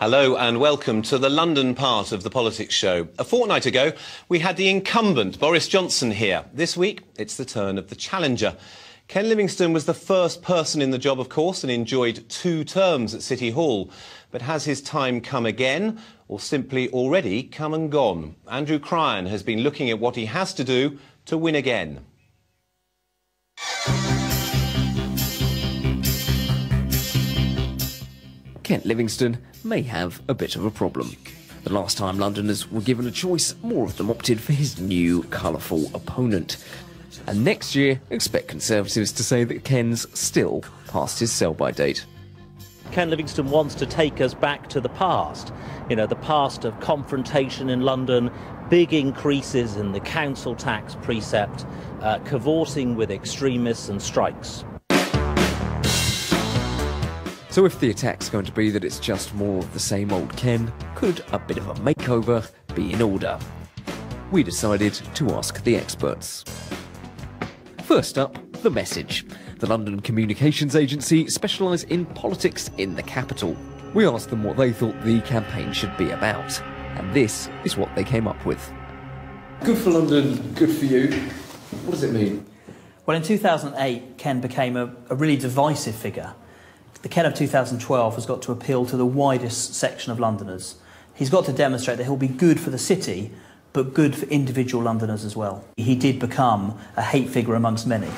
Hello and welcome to the London part of the Politics Show. A fortnight ago, we had the incumbent Boris Johnson here. This week, it's the turn of the challenger. Ken Livingstone was the first person in the job, of course, and enjoyed 2 terms at City Hall. But has his time come again, or simply already come and gone? Andrew Cryan has been looking at what he has to do to win again. Ken Livingstone may have a bit of a problem. The last time Londoners were given a choice, more of them opted for his new, colourful opponent. And next year, expect Conservatives to say that Ken's still past his sell-by date. Ken Livingstone wants to take us back to the past. You know, the past of confrontation in London, big increases in the council tax precept, cavorting with extremists and strikes. So if the attack's going to be that it's just more of the same old Ken, could a bit of a makeover be in order? We decided to ask the experts. First up, The Message. The London Communications Agency specialise in politics in the capital. We asked them what they thought the campaign should be about, and this is what they came up with. Good for London, good for you. What does it mean? Well, in 2008, Ken became a really divisive figure. The Ken of 2012 has got to appeal to the widest section of Londoners. He's got to demonstrate that he'll be good for the city, but good for individual Londoners as well. He did become a hate figure amongst many.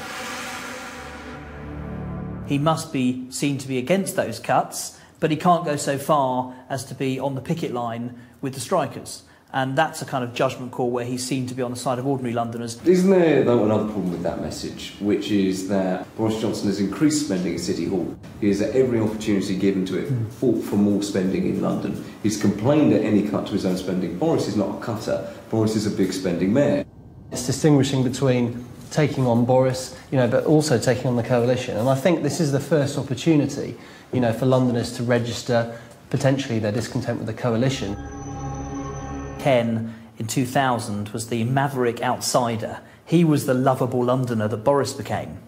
He must be seen to be against those cuts, but he can't go so far as to be on the picket line with the strikers. And that's a kind of judgment call where he's seen to be on the side of ordinary Londoners. Isn't there, though, another problem with that message, which is that Boris Johnson has increased spending at City Hall. He has, at every opportunity given to it, fought for more spending in London. He's complained at any cut to his own spending. Boris is not a cutter. Boris is a big spending mayor. It's distinguishing between taking on Boris, but also taking on the coalition. And I think this is the first opportunity, for Londoners to register potentially their discontent with the coalition. Ken, in 2000, was the maverick outsider. He was the lovable Londoner that Boris became.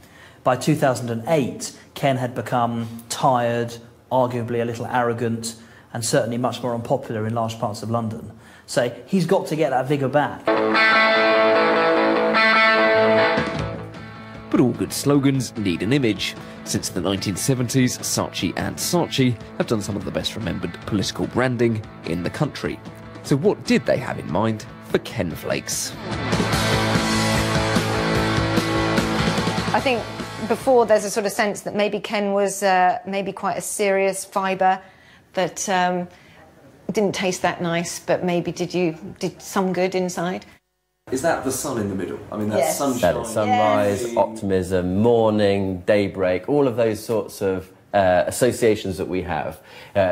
By 2008, Ken had become tired, arguably a little arrogant, and certainly much more unpopular in large parts of London. So he's got to get that vigour back. But all good slogans need an image. Since the 1970s, Saatchi and Saatchi have done some of the best remembered political branding in the country. So what did they have in mind for Ken Flakes? I think before there's a sort of sense that maybe Ken was maybe quite a serious fibre, that didn't taste that nice, but maybe did some good inside. Is that the sun in the middle? I mean, that's yes. sunshine. That is sunrise, yes. Optimism, morning, daybreak, all of those sorts of associations that we have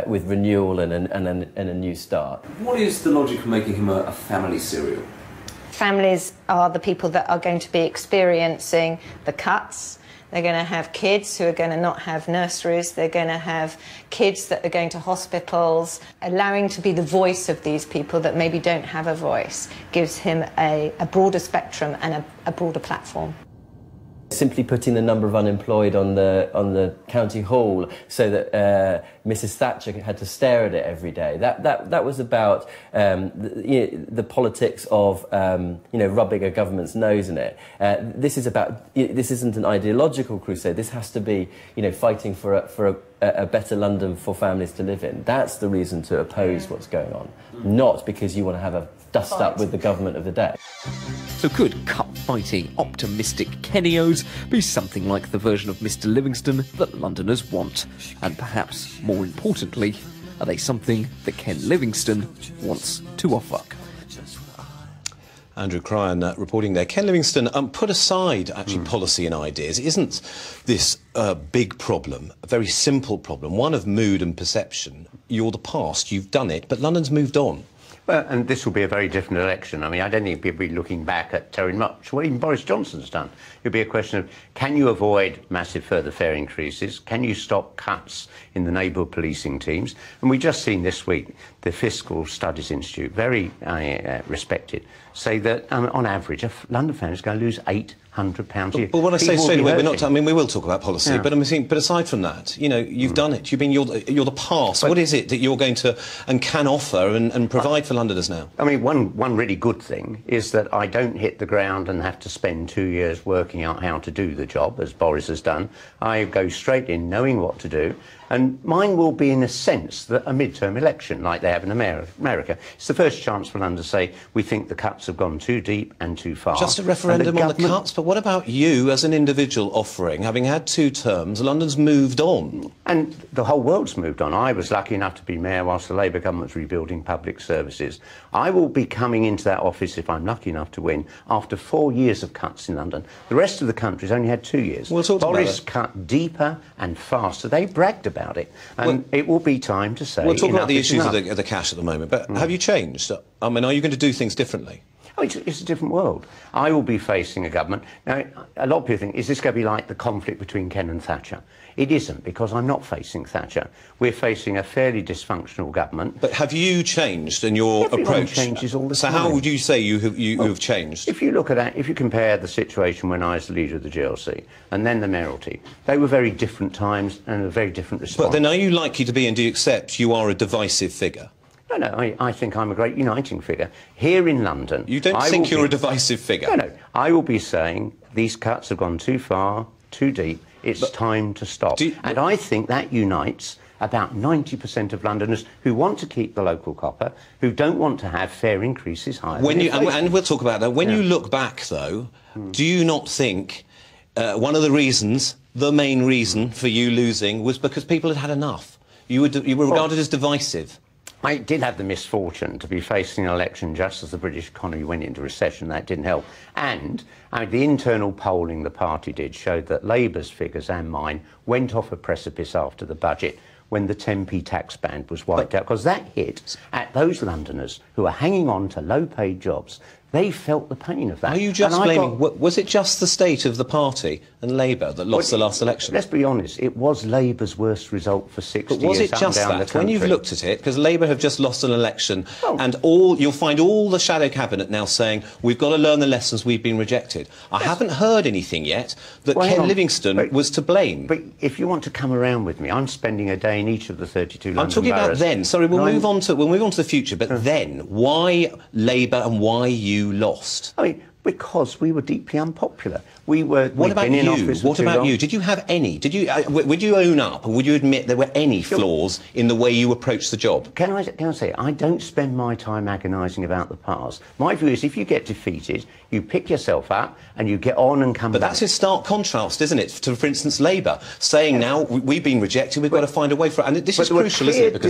with renewal and a new start. What is the logic of making him a family serial? Families are the people that are going to be experiencing the cuts. They're going to have kids who are going to not have nurseries. They're going to have kids that are going to hospitals. Allowing to be the voice of these people that maybe don't have a voice gives him a broader spectrum and a broader platform. Simply putting the number of unemployed on the county hall so that Mrs. Thatcher had to stare at it every day. That was about the politics of rubbing a government's nose in it. This isn't an ideological crusade. This has to be fighting for a better London for families to live in. That's the reason to oppose what's going on, not because you want to have a dust up with the government of the day. So could cut-fighting, optimistic Kenios be something like the version of Mr. Livingstone that Londoners want? And perhaps, more importantly, are they something that Ken Livingstone wants to offer? Andrew Cryan reporting there. Ken Livingstone, put aside actually policy and ideas. Isn't this a big problem, a very simple problem, one of mood and perception? You're the past, you've done it, but London's moved on. Well, and this will be a very different election. I mean, I don't think people will be looking back at very much what even Boris Johnson's done. It'll be a question of, can you avoid massive further fare increases? Can you stop cuts in the neighbourhood policing teams? And we've just seen this week the Fiscal Studies Institute, very respected, say that on average a London family is going to lose £800 £100 a year. But when I say People will straight be away, we're hurting. not. I mean, we will talk about policy, Yeah. but I'm saying, but aside from that, you know, you've done it. You're the past. What is it that you're going to and can offer and provide for Londoners now? I mean, one really good thing is that I don't hit the ground and have to spend 2 years working out how to do the job, as Boris has done. I go straight in knowing what to do, and mine will be, in a sense, that a midterm election like they have in America. It's the first chance for London to say, we think the cuts have gone too deep and too far. Just a referendum on the cuts, but what about you as an individual offering? Having had 2 terms, London's moved on. And the whole world's moved on. I was lucky enough to be mayor whilst the Labour government was rebuilding public services. I will be coming into that office, if I'm lucky enough to win, after 4 years of cuts in London. The rest of the country's only had 2 years. We'll talk about Boris that. cut deeper and faster. They bragged about it. And it will be time to say We'll talk about the enough is issues enough. of the cash at the moment, but have you changed? I mean, are you going to do things differently? Oh, it's a different world. I will be facing a government. Now, a lot of people think, is this going to be like the conflict between Ken and Thatcher? It isn't, because I'm not facing Thatcher. We're facing a fairly dysfunctional government. But have you changed in your Everyone approach? changes all the so time. how would you say you have changed? If you look at that, if you compare the situation when I was the leader of the GLC and then the mayoralty, they were very different times and a very different response. But then are you likely to be, and do you accept you are a divisive figure? No, I think I'm a great uniting figure. Here in London... You don't think you're a divisive figure? No, I will be saying these cuts have gone too far, too deep. It's time to stop. And I think that unites about 90% of Londoners who want to keep the local copper, who don't want to have fare increases higher. And we'll talk about that. When you look back, though, do you not think one of the reasons, the main reason for you losing was because people had had enough? You were regarded as divisive. I did have the misfortune to be facing an election just as the British economy went into recession. That didn't help. And the internal polling the party did showed that Labour's figures and mine went off a precipice after the budget when the 10p tax band was wiped out, because that hit at those Londoners who are hanging on to low-paid jobs. They felt the pain of that. Are you just blaming... Was it just the state of the party and Labour that lost the last election? Let's be honest, it was Labour's worst result for 60 years. But was it just that? When you've looked at it, because Labour have just lost an election, and you'll find all the shadow cabinet now saying, we've got to learn the lessons, we've been rejected. I haven't heard anything yet that Ken Livingstone was to blame. But if you want to come around with me, I'm spending a day in each of the 32 London boroughs. I'm talking about then. Sorry, we'll move on to the future, but then, why Labour and why you lost? I mean, because we were deeply unpopular. What about you? Did you have any? Would you own up, or would you admit there were any flaws in the way you approached the job? Can I say, I don't spend my time agonising about the past. My view is, if you get defeated, you pick yourself up and you get on and come back. But that's a stark contrast, isn't it, to, for instance, Labour saying now we've been rejected, we've got to find a way for it. And this is crucial, isn't it?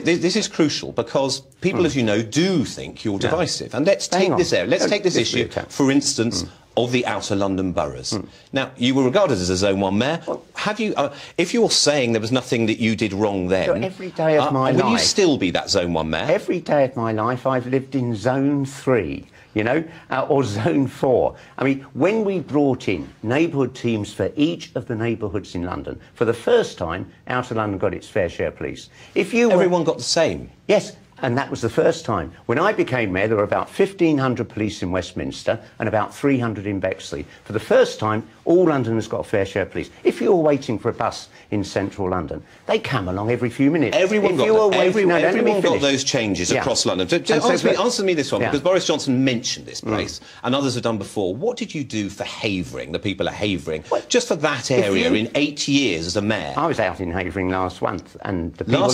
This is crucial because people, as you know, do think you're divisive. And let's take this area. Let's take this issue, for instance, of the outer London boroughs. Now, you were regarded as a Zone 1 mayor. Have you, if you're saying there was nothing that you did wrong then, every day of my life, will you still be that Zone 1 mayor? Every day of my life I've lived in Zone 3, you know, or Zone 4. I mean, when we brought in neighbourhood teams for each of the neighbourhoods in London, for the first time, outer London got its fair share of police. Everyone got the same? Yes. And that was the first time. When I became mayor, there were about 1,500 police in Westminster and about 300 in Bexley. For the first time, all Londoners got a fair share of police. If you're waiting for a bus in central London, they come along every few minutes. Everyone got those changes across London. Answer me this one, because Boris Johnson mentioned this place, and others have done before. What did you do for Havering, the people of Havering, just for that area in 8 years as a mayor? I was out in Havering last month, and the people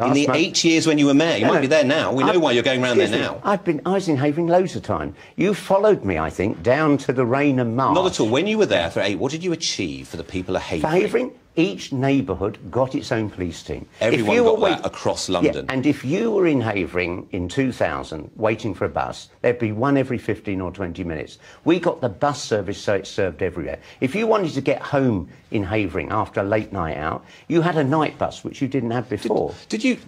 in the 8 years when you were mayor, you might be there now. We know why you're going around there now. I was in Havering loads of time. You followed me, I think, down to the rain and March. Not at all. When you were there for 8, what did you achieve for the people of Havering? For Havering, each neighbourhood got its own police team. Everyone got that across London. Yeah, and if you were in Havering in 2000 waiting for a bus, there'd be one every 15 or 20 minutes. We got the bus service so it served everywhere. If you wanted to get home in Havering after a late night out, you had a night bus, which you didn't have before. Did you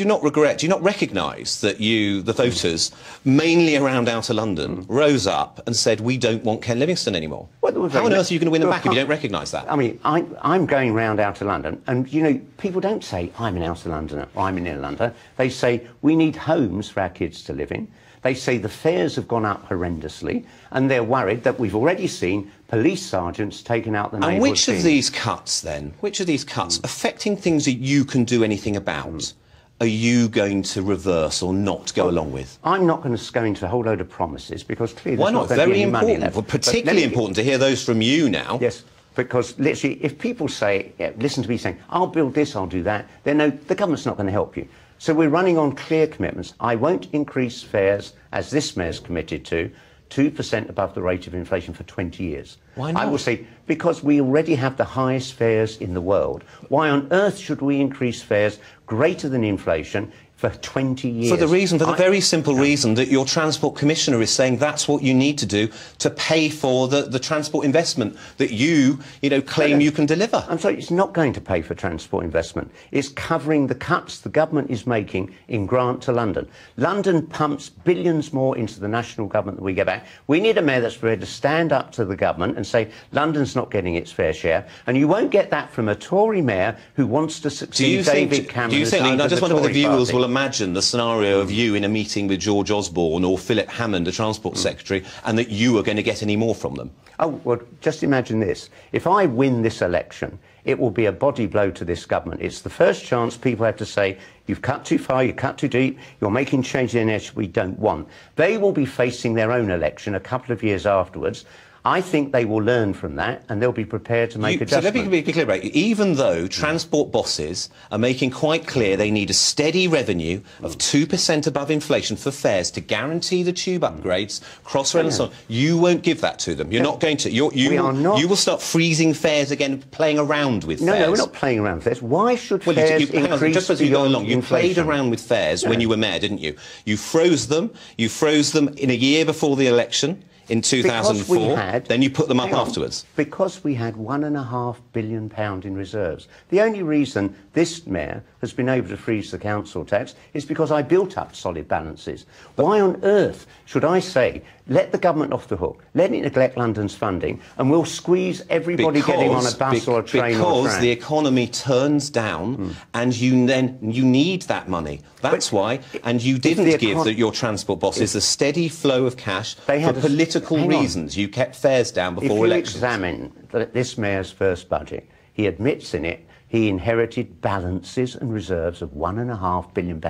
not regret, do you not recognise that the voters, mainly around outer London, rose up and said, we don't want Ken Livingstone anymore? How on earth are you going to win them back if you don't recognise that? I mean, I'm going round outer London, and, you know, people don't say, I'm an outer Londoner or I'm an inner Londoner. They say, we need homes for our kids to live in. They say the fares have gone up horrendously, and they're worried that we've already seen police sergeants taking out the naval And which team. of these cuts, then, which of these cuts, affecting things that you can do anything about, are you going to reverse or not go along with? I'm not going to go into a whole load of promises, because clearly Why there's not? not going to be Very any money important. left. Well, particularly important to hear those from you now. Yes. Because literally, if people say, yeah, listen to me saying, I'll build this, I'll do that, then no, the government's not going to help you. So we're running on clear commitments. I won't increase fares, as this mayor's committed to, 2% above the rate of inflation for 20 years. Why not? I will say, because we already have the highest fares in the world. Why on earth should we increase fares greater than inflation for 20 years? For the very simple reason that your Transport Commissioner is saying that's what you need to do to pay for the transport investment that you claim you can deliver. I'm sorry, it's not going to pay for transport investment. It's covering the cuts the government is making in grant to London. London pumps billions more into the national government than we get back. We need a mayor that's prepared to stand up to the government and say London's not getting its fair share, and you won't get that from a Tory mayor who wants to succeed David Cameron. Do you think, I just wonder whether the viewers will imagine the scenario of you in a meeting with George Osborne or Philip Hammond, the Transport Secretary, and that you are going to get any more from them? Oh, well, just imagine this. If I win this election, it will be a body blow to this government. It's the first chance people have to say, you've cut too far, you've cut too deep, you're making changes in it we don't want. They will be facing their own election a couple of years afterwards. I think they will learn from that, and they'll be prepared to make adjustments. So let me be clear about it. Even though transport bosses are making quite clear they need a steady revenue of 2% above inflation for fares to guarantee the tube upgrades, Crossrail and so on, you won't give that to them. You're not going to. You will start freezing fares again, playing around with fares. No, we're not playing around with fares. Why should fares increase just as you go along? You inflation? played around with fares when you were mayor, didn't you? You froze them. You froze them in a year before the election. In 2004, then you put them up afterwards. Because we had £1.5 billion in reserves. The only reason this mayor has been able to freeze the council tax is because I built up solid balances. Why on earth should I say, let the government off the hook, let it neglect London's funding, and we'll squeeze everybody getting on a bus or a train or a Because tram? the economy turns down and you need that money. That's why. And you didn't give your transport bosses a steady flow of cash for political reasons. You kept fares down before elections. If you examine this mayor's first budget, he admits in it he inherited balances and reserves of £1.5 billion.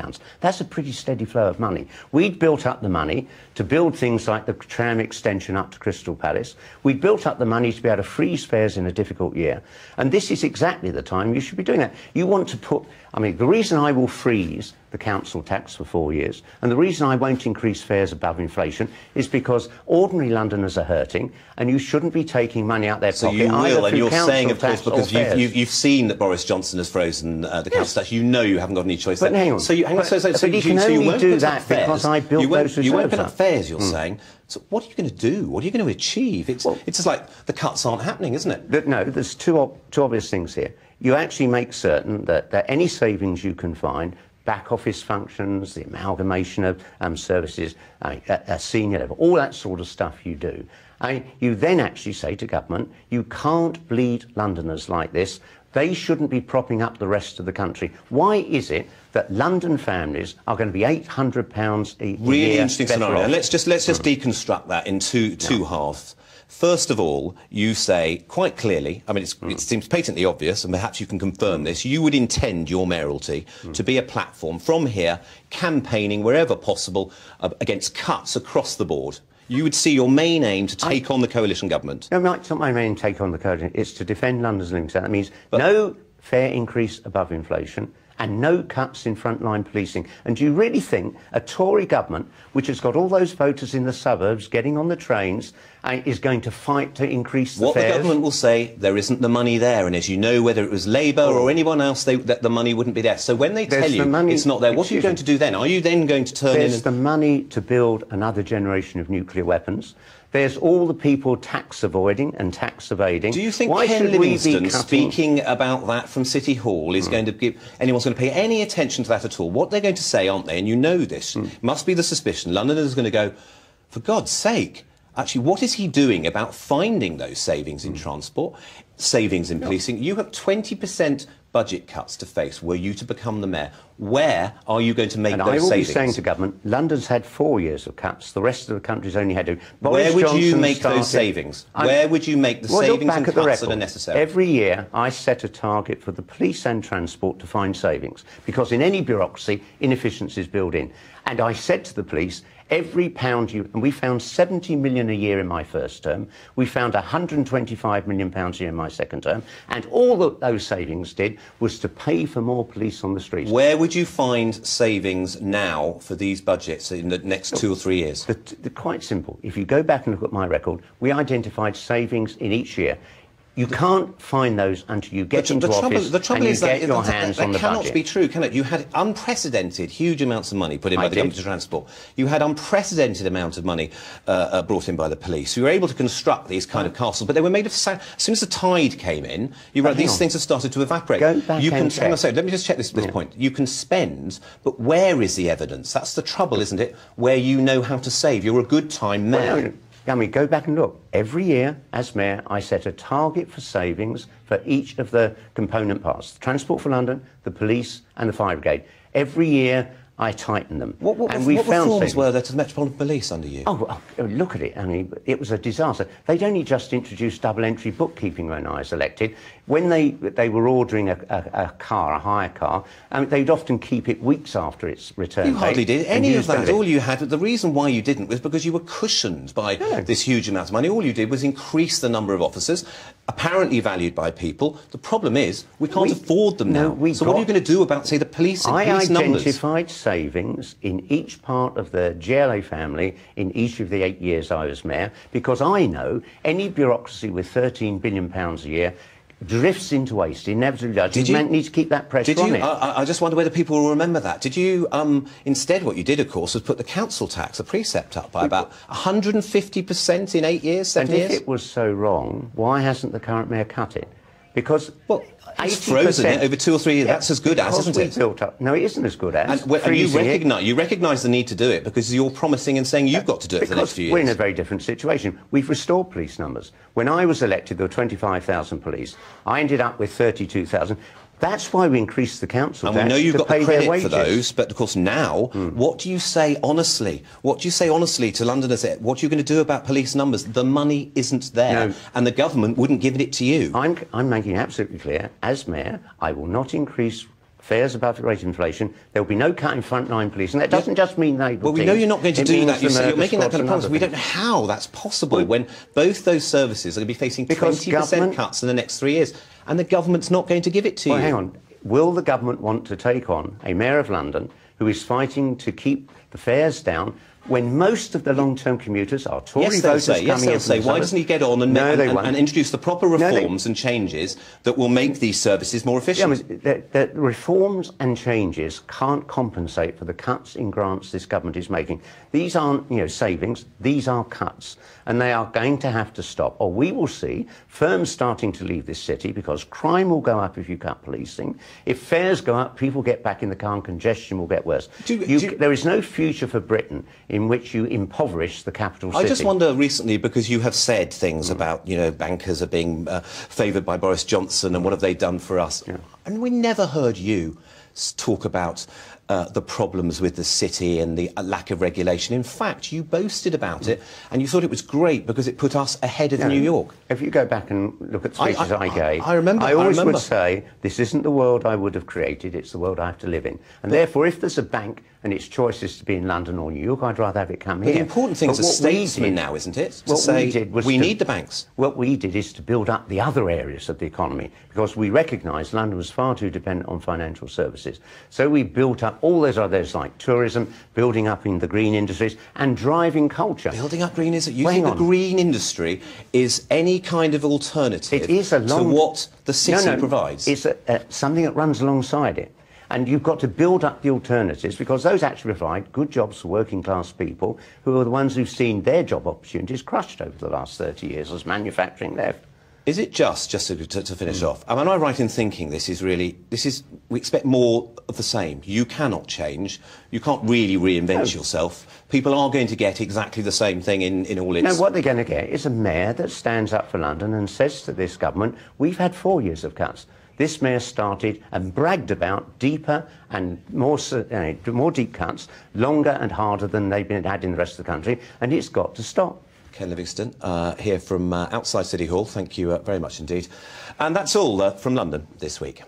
That's a pretty steady flow of money. We'd built up the money to build things like the tram extension up to Crystal Palace. We'd built up the money to be able to freeze fares in a difficult year. And this is exactly the time you should be doing that. You want to put... I mean, the reason I will freeze the council tax for 4 years, and the reason I won't increase fares above inflation, is because ordinary Londoners are hurting, and you shouldn't be taking money out their pocket. So you will, and you're saying, of course, because you've seen that Boris Johnson has frozen the council tax. You know you haven't got any choice there. But hang on. So you can only do that because I built those reserves up. You won't put up fares, you're saying. So what are you going to do? What are you going to achieve? It's just like the cuts aren't happening, isn't it? No, there's two obvious things here. You actually make certain that any savings you can find, back office functions, the amalgamation of services, at senior level, all that sort of stuff you do. You then actually say to government, you can't bleed Londoners like this. They shouldn't be propping up the rest of the country. Why is it that London families are going to be £800 a year? Really interesting scenario. And let's just deconstruct that in two halves. First of all, you say quite clearly, I mean, it seems patently obvious, and perhaps you can confirm this, you would intend your mayoralty to be a platform from here, campaigning wherever possible against cuts across the board. You would see your main aim to take on the coalition government. No, it's not my main take on the coalition. It's to defend London's Livingstone. That means no fare increase above inflation and no cuts in frontline policing. And do you really think a Tory government, which has got all those voters in the suburbs getting on the trains, is going to fight to increase the fares? What the government will say, there isn't the money there, and as you know, whether it was Labour or anyone else, that the money wouldn't be there. So when they tell you it's not there, what are you going to do then? Are you then going to turn in... There's the money to build another generation of nuclear weapons. There's all the people tax avoiding and tax evading. Do you think Ken Livingstone, speaking about that from City Hall, is going to give... anyone's going to pay any attention to that at all? What they're going to say, aren't they, and you know this, must be the suspicion, Londoners are going to go, for God's sake, actually, what is he doing about finding those savings in transport, savings in policing? You have 20% budget cuts to face were you to become the mayor? Where are you going to make and those I will savings? be saying to government, London's had 4 years of cuts. The rest of the country's only had 2. Where would you make those savings? Where would you make the savings and cuts that are necessary? Every year, I set a target for the police and transport to find savings, because in any bureaucracy, inefficiencies build in. And I said to the police, every pound and we found 70 million a year in my first term, we found 125 million pounds a year in my second term, and all that those savings did was to pay for more police on the streets. Where would you find savings now for these budgets in the next 2 or 3 years? Quite simple. If you go back and look at my record, we identified savings in each year. You can't find those until you get into office and you get your hands on the budget. That cannot be true, can it? You had unprecedented, huge amounts of money put in by the government to transport. You had unprecedented amount of money brought in by the police. You were able to construct these kind of castles, but they were made of sand. As soon as the tide came in, these things have started to evaporate. Go back and check. Let me just check this point. You can spend, but where is the evidence? That's the trouble, isn't it? Where you know how to save. You're a good time mayor. Go back and look. Every year, as mayor, I set a target for savings for each of the component parts. The Transport for London, the police and the fire brigade. Every year, I tighten them. What reforms were there to the Metropolitan Police under you? Oh, look at it. I mean, it was a disaster. They'd only just introduced double-entry bookkeeping when I was elected. When they were ordering a car, a hire car, they'd often keep it weeks after its return. You hardly did any of that. All you had, the reason why you didn't was because you were cushioned by this huge amount of money. All you did was increase the number of officers, apparently valued by people. The problem is we can't afford them now. So what are you going to do about, say, the police numbers? I identified savings in each part of the GLA family in each of the 8 years I was mayor, because I know any bureaucracy with £13 billion a year drifts into waste, inevitably does. You need to keep that pressure on it. I just wonder whether people will remember that. Did you, instead what you did, of course, was put the council tax, the precept, up by about 150% in 8 years, 7 years? And if it was so wrong, why hasn't the current mayor cut it? Because... Well, it's frozen it over 2 or 3 years. That's as good as, isn't it? Built up. No, it isn't as good as. And you recognise the need to do it because you're promising and saying you've got to do it for the next few years. We're in a very different situation. We've restored police numbers. When I was elected, there were 25,000 police. I ended up with 32,000. That's why we increased the council tax. And we know you've got the credit for those, but of course now, what do you say honestly? What do you say honestly to Londoners? What are you going to do about police numbers? The money isn't there, and the government wouldn't give it to you. I'm making it absolutely clear, as mayor, I will not increase fares above the rate of inflation. There will be no cut in frontline police, and that doesn't just mean they. Well, we know you're not going to do that. You're making that kind of promise. We don't know how that's possible when both those services are going to be facing 20% cuts in the next 3 years, and the government's not going to give it to you. Hang on. Will the government want to take on a mayor of London who is fighting to keep the fares down when most of the long-term commuters are Tory voters coming in? Yes, they'll say. Why doesn't he get on and introduce the proper reforms and changes that will make these services more efficient? Yeah, the reforms and changes can't compensate for the cuts in grants this government is making. These aren't, savings. These are cuts, and they are going to have to stop. Or we will see firms starting to leave this city because crime will go up if you cut policing. If fares go up, people get back in the car and congestion will get worse. There is no future for Britain in which you impoverish the capital city. I just wonder recently, because you have said things about, bankers are being favoured by Boris Johnson and what have they done for us. Yeah. And we never heard you talk about the problems with the city and the lack of regulation. In fact, you boasted about it and you thought it was great because it put us ahead of New York. If you go back and look at speeches I gave, I always would say, this isn't the world I would have created, it's the world I have to live in. And therefore, if there's a bank and its choice is to be in London or New York, I'd rather have it come here. The important thing as a statesman now, isn't it? To say, we need the banks. What we did is to build up the other areas of the economy, because we recognised London was far too dependent on financial services. So we built up all those others like tourism, building up in the green industries and driving culture. Building up green industry? You think the green industry is any kind of alternative to what the city provides? It's something that runs alongside it. And you've got to build up the alternatives because those actually provide good jobs for working class people who are the ones who've seen their job opportunities crushed over the last 30 years as manufacturing left. Is it just to finish off, am I right in thinking we expect more of the same? You cannot change. You can't really reinvent yourself. People are going to get exactly the same thing in all its... No, what they're going to get is a mayor that stands up for London and says to this government, we've had 4 years of cuts. This mayor started and bragged about deeper and more deep cuts, longer and harder than they've been had in the rest of the country, and it's got to stop. Ken Livingstone, here from outside City Hall. Thank you very much indeed. And that's all from London this week.